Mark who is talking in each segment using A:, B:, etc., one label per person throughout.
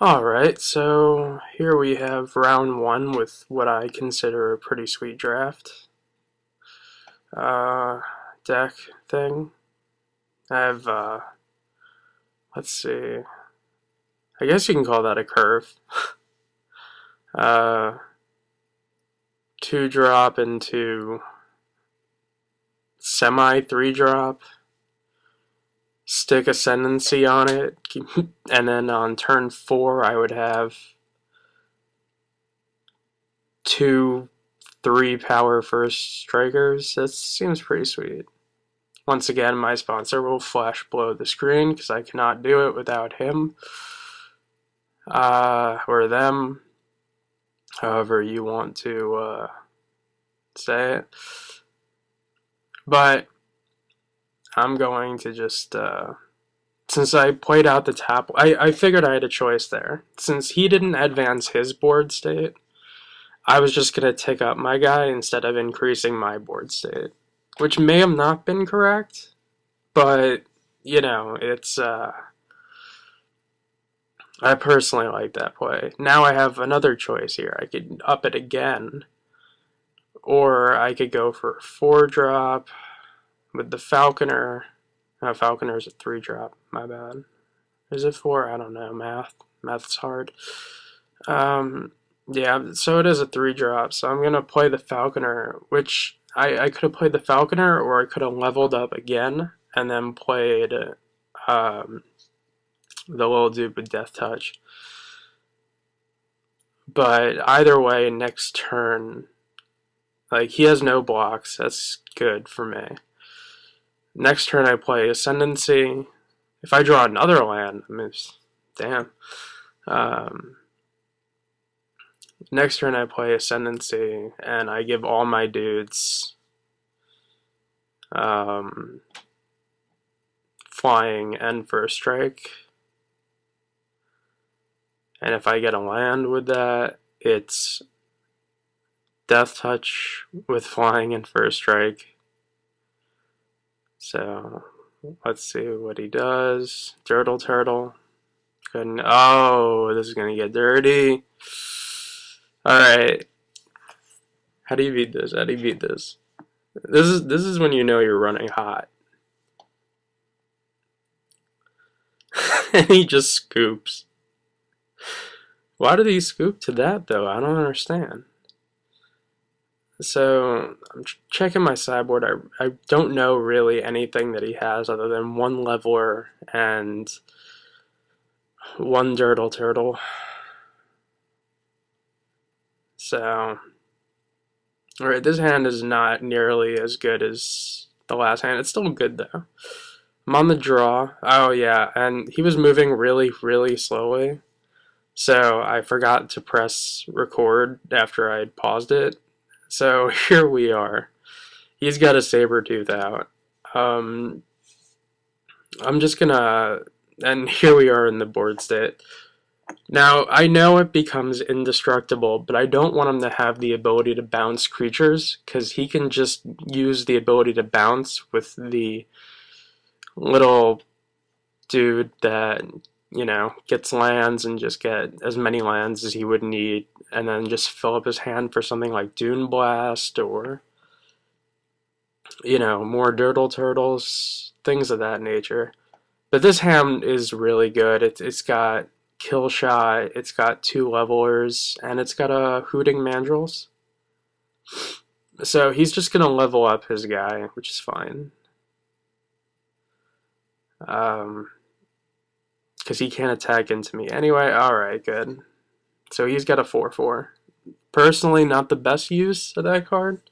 A: Alright, so here we have round one with what I consider a pretty sweet draft. Uh, Deck thing. I have, let's see, I guess you can call that a curve. uh, 2-drop into semi 3-drop, stick Ascendancy on it, and then on turn 4 I would have 2 3 power first strikers. That seems pretty sweet. Once again, my sponsor will flash below the screen because I cannot do it without him or them, however you want to say it. But I'm going to just, since I played out the top, I figured I had a choice there. Since he didn't advance his board state, I was just going to tick up my guy instead of increasing my board state, which may have not been correct, but, you know, it's, I personally like that play. Now I have another choice here. I could up it again, or I could go for a 4-drop with the Falconer. No, Falconer's a 3-drop, my bad. Is it 4? I don't know, Math's hard. Yeah, so it is a 3-drop, so I'm going to play the Falconer, which I could have played the Falconer, or I could have leveled up again, and then played the little dude with Death Touch. But either way, next turn, like, he has no blocks. That's good for me. Next turn, I play Ascendancy. If I draw another land, I mean, damn. Next turn, I play Ascendancy, and I give all my dudes flying and first strike. And if I get a land with that, it's Death Touch with flying and first strike. So let's see what he does. Turtle. Couldn't. Oh, this is gonna get dirty. Alright. How do you beat this? This is when you know you're running hot. And he just scoops. Why did he scoop to that, though? I don't understand. So, I'm checking my sideboard. I don't know really anything that he has other than 1 leveler and 1 turtle. So, alright, this hand is not nearly as good as the last hand. It's still good, though. I'm on the draw. Oh, yeah, and he was moving really, really slowly. So I forgot to press record after I'd paused it. So here we are. He's got a Sabertooth out. I'm just gonna... And here we are in the board state. Now, I know it becomes indestructible, but I don't want him to have the ability to bounce creatures, because he can just use the ability to bounce with the little dude that, you know, gets lands and just get as many lands as he would need, and then just fill up his hand for something like Dune Blast or, you know, more Turtles, things of that nature. But this hand is really good. It's got Kill Shot, it's got 2 levelers, and it's got a Hooting Mandrills. So he's just going to level up his guy, which is fine. Because he can't attack into me. Anyway, alright, good. So he's got a 4/4. Personally, not the best use of that card.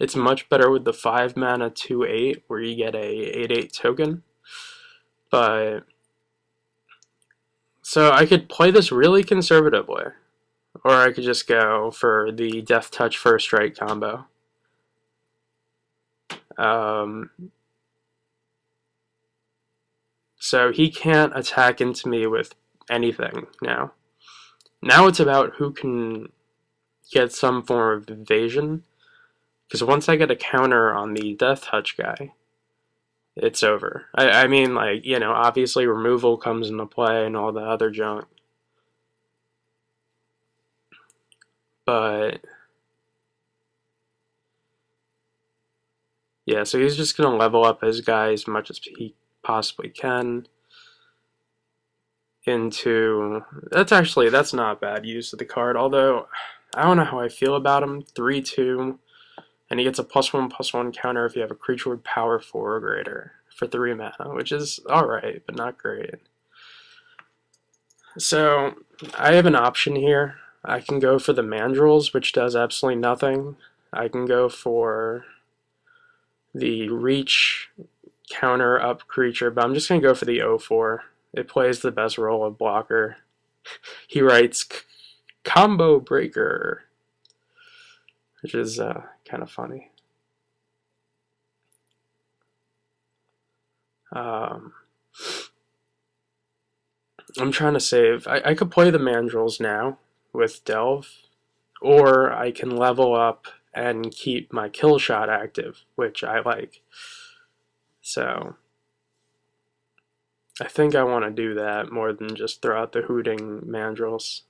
A: It's much better with the 5 mana 2/8, where you get a 8/8 token. But, so I could play this really conservatively. Or I could just go for the Death Touch First Strike combo. So he can't attack into me with anything now. Now it's about who can get some form of evasion. Because once I get a counter on the Death Touch guy, it's over. I mean, like, you know, obviously removal comes into play and all the other junk. But yeah, so he's just gonna level up his guy as much as he possibly can into that's not bad use of the card, although I don't know how I feel about him. 3/2, and he gets a +1/+1 counter if you have a creature with power 4 or greater for 3 mana, which is alright, but not great. So I have an option here. I can go for the Mandrills, which does absolutely nothing. I can go for the Reach counter up creature, but I'm just going to go for the 0/4. It plays the best role of blocker. He writes Combo Breaker, which is kind of funny. I'm trying to save. I could play the Mandrills now with Delve, or I can level up and keep my kill shot active, which I like. So I think I want to do that more than just throw out the hooting Mandrills.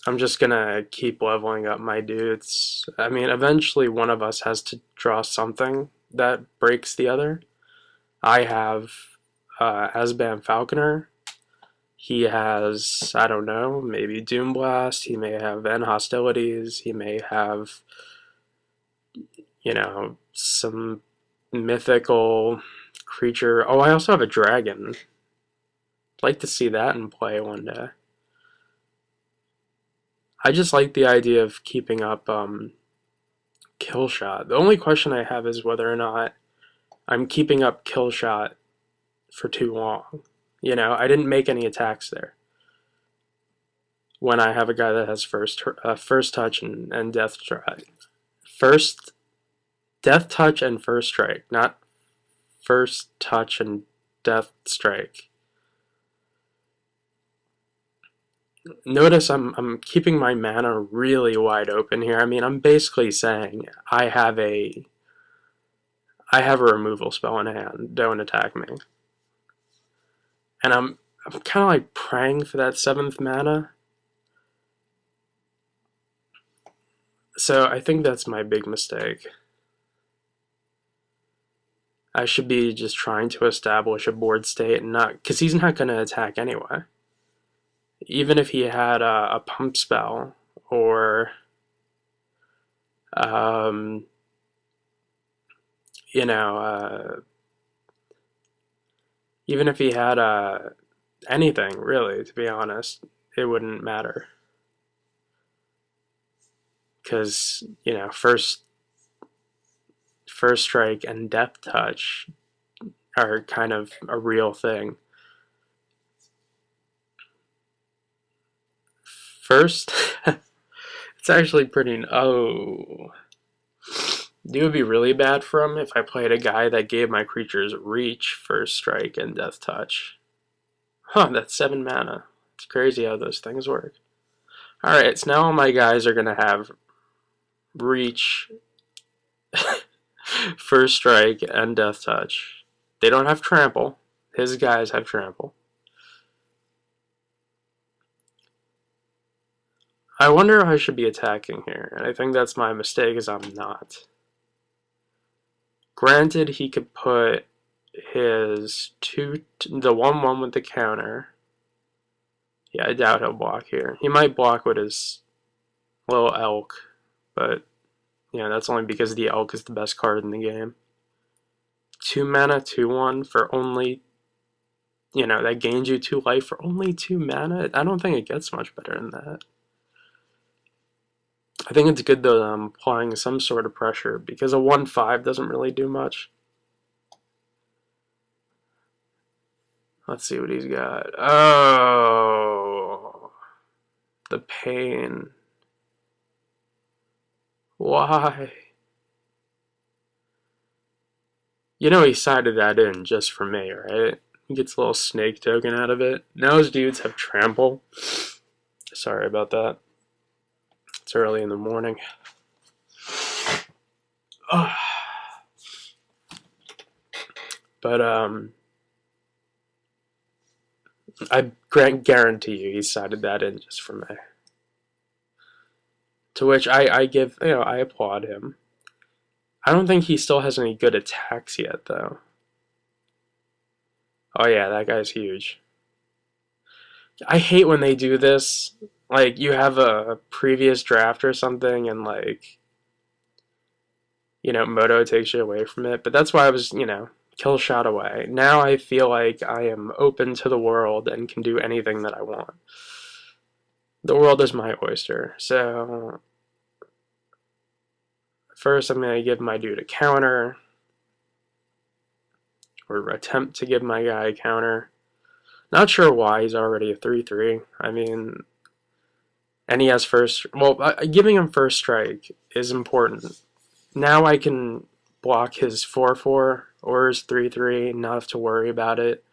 A: I'm just gonna keep leveling up my dudes. I mean, eventually one of us has to draw something that breaks the other. I have Asban Falconer. He has, I don't know, maybe Doomblast. He may have End Hostilities. He may have, some mythical creature. Oh, I also have a dragon. I'd like to see that in play one day. I just like the idea of keeping up kill shot. The only question I have is whether or not I'm keeping up kill shot for too long. I didn't make any attacks there. When I have a guy that has first touch and death strike. First death touch and first strike, not first touch and death strike. Notice I'm keeping my mana really wide open here. I mean, I'm basically saying I have a removal spell in hand. Don't attack me. And I'm kind of like praying for that 7th mana. So I think that's my big mistake. I should be just trying to establish a board state and not, because he's not going to attack anyway. Even if he had a pump spell or even if he had anything, really, to be honest, it wouldn't matter. Because, first strike and death touch are kind of a real thing. First, it's actually pretty. Oh. It would be really bad for him if I played a guy that gave my creatures reach, first strike, and death touch. Huh, that's 7 mana. It's crazy how those things work. Alright, so now all my guys are going to have reach, first strike, and death touch. They don't have trample. His guys have trample. I wonder if I should be attacking here, and I think that's my mistake, is I'm not. Granted, he could put his the 1/1 with the counter. Yeah, I doubt he'll block here. He might block with his little elk, but that's only because the elk is the best card in the game. 2 mana, 2/1 for only, that gains you 2 life for only 2 mana. I don't think it gets much better than that. I think it's good that I'm applying some sort of pressure, because a 1/5 doesn't really do much. Let's see what he's got. Oh, the pain. Why? He sided that in just for me, right? He gets a little snake token out of it. Now his dudes have trample. Sorry about that. It's early in the morning. But I guarantee you he sided that in just for me. To which I give, I applaud him. I don't think he still has any good attacks yet, though. Oh yeah, that guy's huge. I hate when they do this. Like, you have a previous draft or something, and, like, Moto takes you away from it. But that's why I was, kill shot away. Now I feel like I am open to the world and can do anything that I want. The world is my oyster. So, first I'm going to give my dude a counter, or attempt to give my guy a counter. Not sure why he's already a 3-3. I mean, and he has first. Well, giving him first strike is important. Now I can block his 4-4 or his 3-3, not have to worry about it.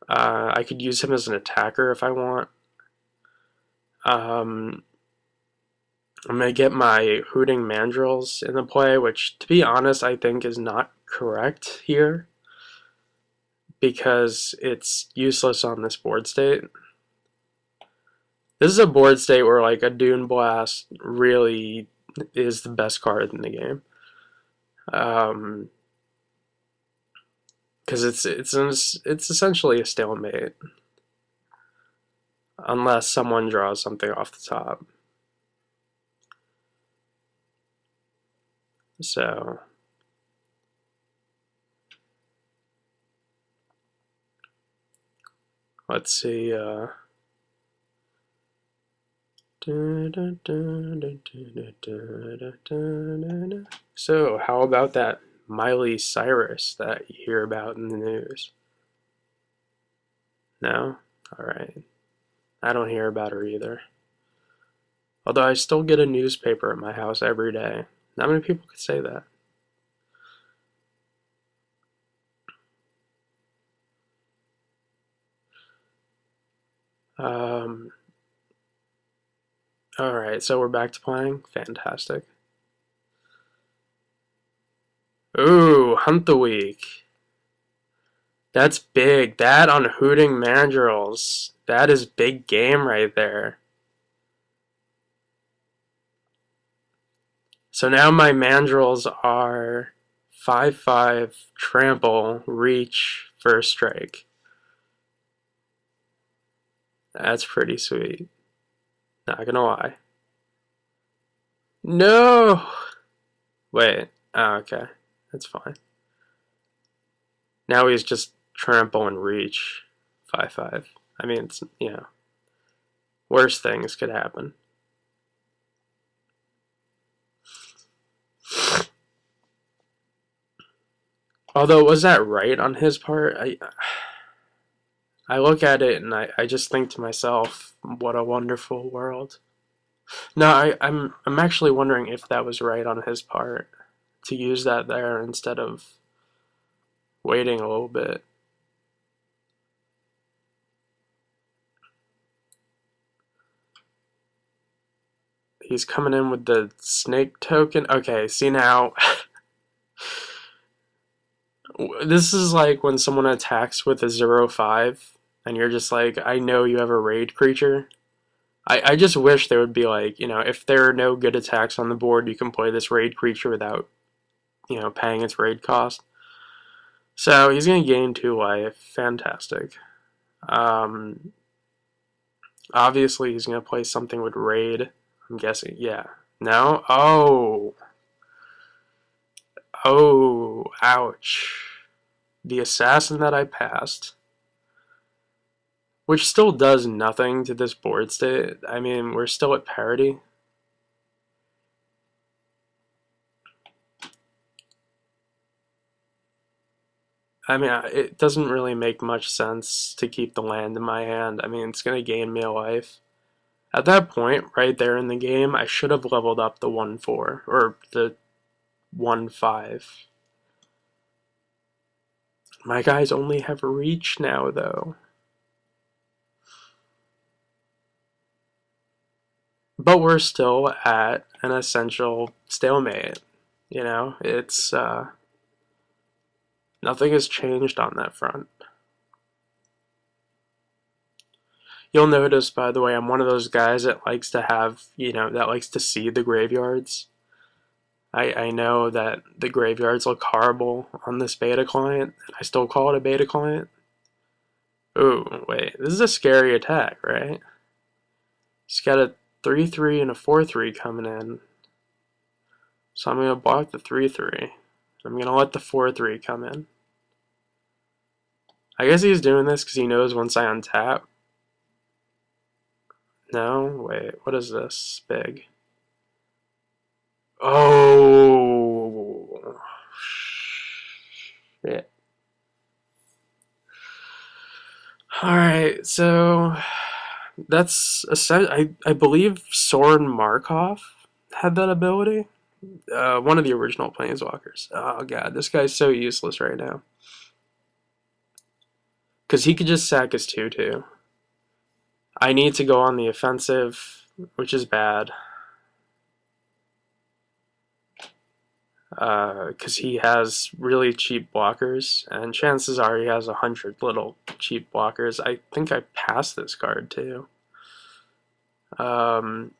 A: I could use him as an attacker if I want. I'm going to get my Hooting Mandrills in the play, which, to be honest, I think is not correct here, because it's useless on this board state. This is a board state where, like, a Dune Blast really is the best card in the game. Because it's essentially a stalemate, unless someone draws something off the top. So let's see. So how about that Miley Cyrus that you hear about in the news? No? Alright. I don't hear about her either. Although I still get a newspaper at my house every day. Not many people could say that. Alright, so we're back to playing. Fantastic. Ooh, Hunt the Week. That's big. That on Hooting Mandrills. That is big game right there. So now my Mandrills are 5-5, trample, reach, first strike. That's pretty sweet. Not gonna lie. No! Wait. Oh, okay. That's fine. Now he's just trample and reach 5-5. I mean, it's, worse things could happen. Although, was that right on his part? I look at it and I just think to myself, what a wonderful world. No, I'm actually wondering if that was right on his part to use that there instead of waiting a little bit. He's coming in with the snake token. Okay, see now. This is like when someone attacks with a 0-5 and you're just like, I know you have a raid creature. I just wish there would be like, if there are no good attacks on the board, you can play this raid creature without, paying its raid cost. So he's going to gain 2 life. Fantastic. Obviously he's going to play something with raid. I'm guessing, yeah. No? Oh. Oh, ouch. The assassin that I passed, which still does nothing to this board state. I mean, we're still at parity. I mean, it doesn't really make much sense to keep the land in my hand. I mean, it's going to gain me a life. At that point, right there in the game, I should have leveled up the 1-4, or the 1-5. My guys only have reach now, though. But we're still at an essential stalemate. It's, nothing has changed on that front. You'll notice, by the way, I'm one of those guys that likes to have, that likes to see the graveyards. I know that the graveyards look horrible on this beta client, and I still call it a beta client. Ooh, wait, this is a scary attack, right? He's got a 3-3 and a 4-3 coming in. So I'm going to block the 3-3. I'm going to let the 4-3 come in. I guess he's doing this because he knows once I untap. No, wait, what is this? Big. Oh, shit. Alright, so that's I believe Soren Markov had that ability. One of the original Planeswalkers. Oh god, this guy's so useless right now. Because he could just sack his 2-2. I need to go on the offensive, which is bad. Because he has really cheap blockers, and chances are he has 100 little cheap blockers. I think I passed this card too. No,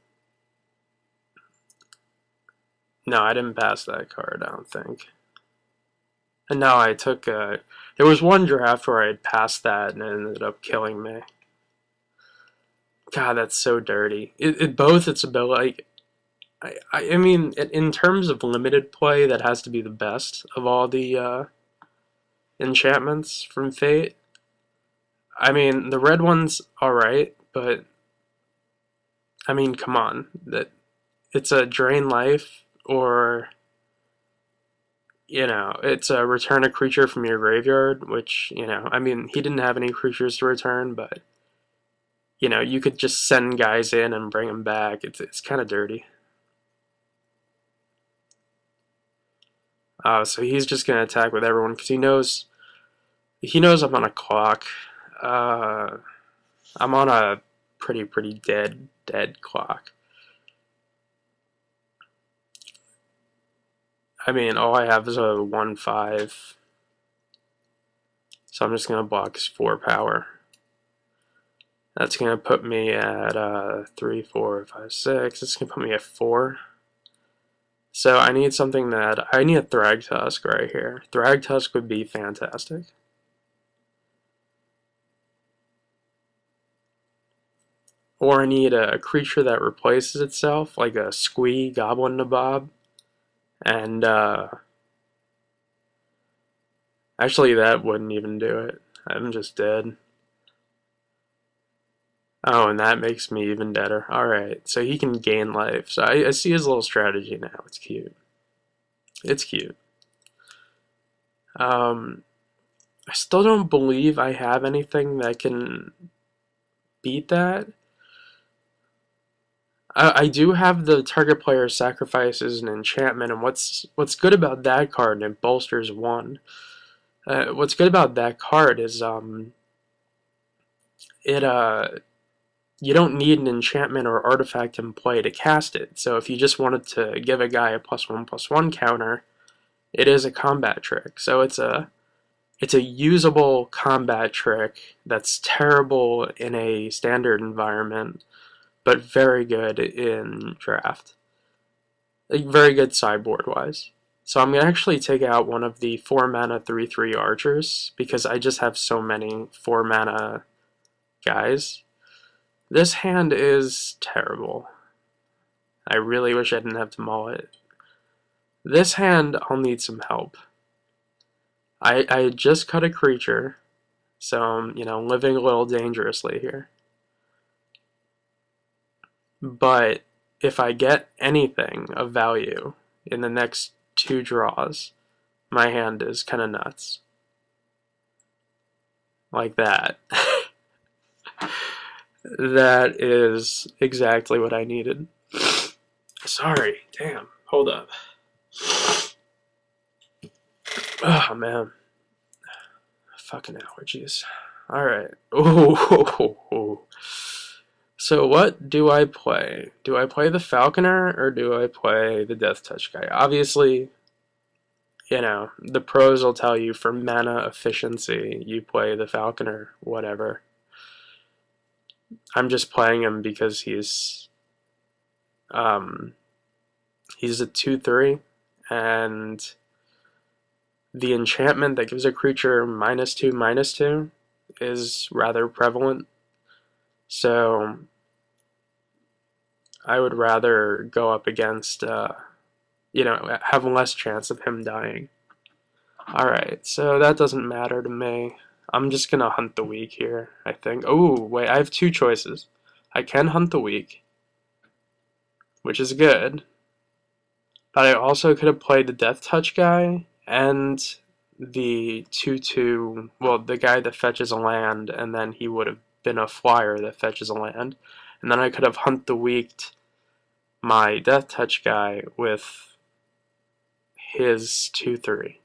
A: I didn't pass that card, I don't think. And no, I took there was one draft where I had passed that and it ended up killing me. God, that's so dirty. Both its ability, I mean, in terms of limited play, that has to be the best of all the enchantments from Fate. I mean, the red one's alright, but I mean, come on. It's a drain life, or it's a return a creature from your graveyard, which, I mean, he didn't have any creatures to return, but you could just send guys in and bring them back. It's kind of dirty. So he's just gonna attack with everyone because he knows I'm on a clock. I'm on a pretty dead clock. I mean, all I have is a 1/5, so I'm just gonna block his 4 power. That's gonna put me at 3, 4, 5, 6. It's gonna put me at 4. So I need something I need a Thragtusk right here. Thragtusk would be fantastic. Or I need a creature that replaces itself, like a Squee Goblin Nabob. And actually that wouldn't even do it. I'm just dead. Oh, and that makes me even deader. Alright, so he can gain life. So I see his little strategy now. It's cute. It's cute. I still don't believe I have anything that can beat that. I do have the target player sacrifices an enchantment, and what's good about that card, and it bolsters 1. What's good about that card is you don't need an enchantment or artifact in play to cast it. So if you just wanted to give a guy a +1/+1 counter, it is a combat trick. So it's a usable combat trick that's terrible in a standard environment, but very good in draft. Like, very good sideboard-wise. So I'm going to actually take out one of the 4-mana 3/3 archers, because I just have so many 4-mana guys. This hand is terrible. I really wish I didn't have to mull it. This hand, I'll need some help. I just cut a creature, so I'm, living a little dangerously here. But if I get anything of value in the next 2 draws, my hand is kind of nuts. Like that. That is exactly what I needed. Sorry, damn. Hold up. Oh, man. Fucking allergies. Alright. Oh. So what do I play? Do I play the Falconer or do I play the Death Touch guy? Obviously, the pros will tell you for mana efficiency, you play the Falconer, whatever. I'm just playing him because he's a 2/3, and the enchantment that gives a creature -2/-2 is rather prevalent. So I would rather go up against, have less chance of him dying. Alright, so that doesn't matter to me. I'm just gonna hunt the weak here, I think. Oh, wait, I have two choices. I can hunt the weak, which is good, but I also could have played the Death Touch guy and the 2/2, well, the guy that fetches a land, and then he would have been a flyer that fetches a land. And then I could have hunt the weaked my Death Touch guy with his 2/3.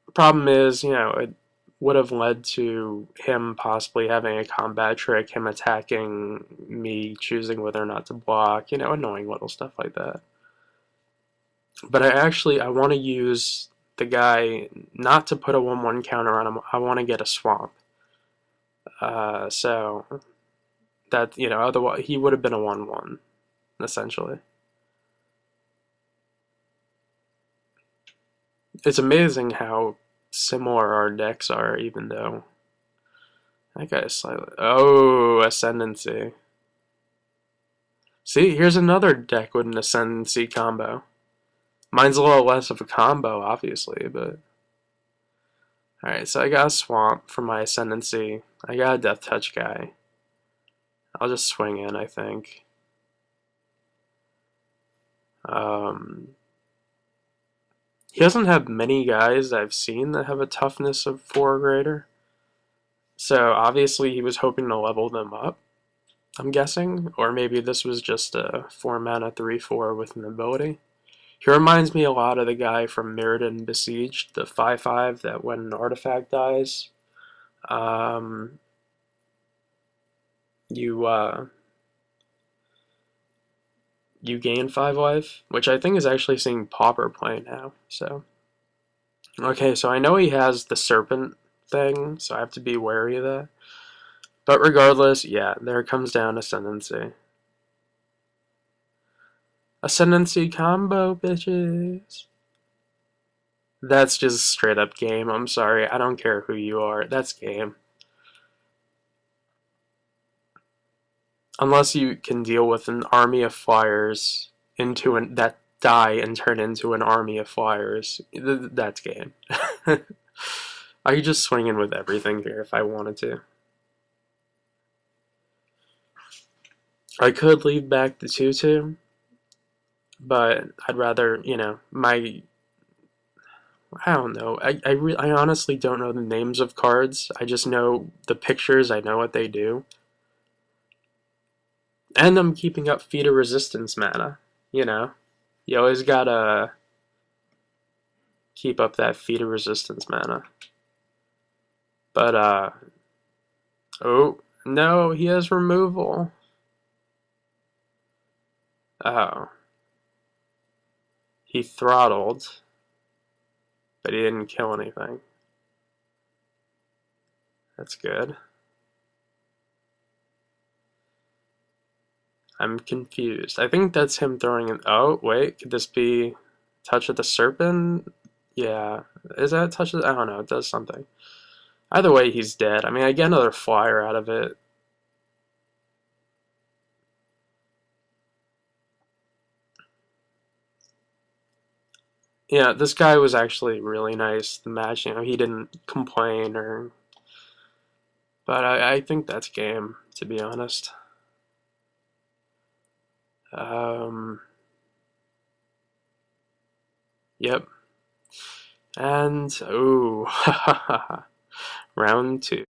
A: The problem is, it would have led to him possibly having a combat trick, him attacking me, choosing whether or not to block, annoying little stuff like that. But I want to use the guy not to put a 1/1 counter on him. I want to get a swamp. So that, otherwise he would have been a 1/1, essentially. It's amazing how similar our decks are, even though that guy is slightly... Oh, Ascendancy. See, here's another deck with an Ascendancy combo. Mine's a little less of a combo, obviously, but... Alright, so I got a Swamp for my Ascendancy. I got a Death Touch guy. I'll just swing in, I think. He doesn't have many guys I've seen that have a toughness of 4 or greater. So obviously he was hoping to level them up, I'm guessing. Or maybe this was just a 4 mana 3/4 with an ability. He reminds me a lot of the guy from Mirrodin Besieged, the 5/5 that when an artifact dies, you gain 5 life, which I think is actually seeing Pauper play now. So, okay, so I know he has the Serpent thing, so I have to be wary of that. But regardless, yeah, there comes down Ascendancy. Ascendancy combo, bitches. That's just straight up game. I'm sorry. I don't care who you are. That's game. Unless you can deal with an army of flyers that die and turn into an army of flyers, that's game. I could just swing in with everything here if I wanted to. I could leave back the 2/2, but I'd rather, I don't know. I honestly don't know the names of cards. I just know the pictures. I know what they do. And I'm keeping up Feat of Resistance mana, You always gotta keep up that Feat of Resistance mana. But, oh, no, he has removal. Oh. He throttled, but he didn't kill anything. That's good. I'm confused. I think that's him throwing in... Oh, wait, could this be Touch of the Serpent? Yeah. Is that Touch of the... I don't know, it does something. Either way, he's dead. I mean, I get another flyer out of it. Yeah, this guy was actually really nice. The match, he didn't complain or... But I think that's game, to be honest. Yep. And, ooh, round 2.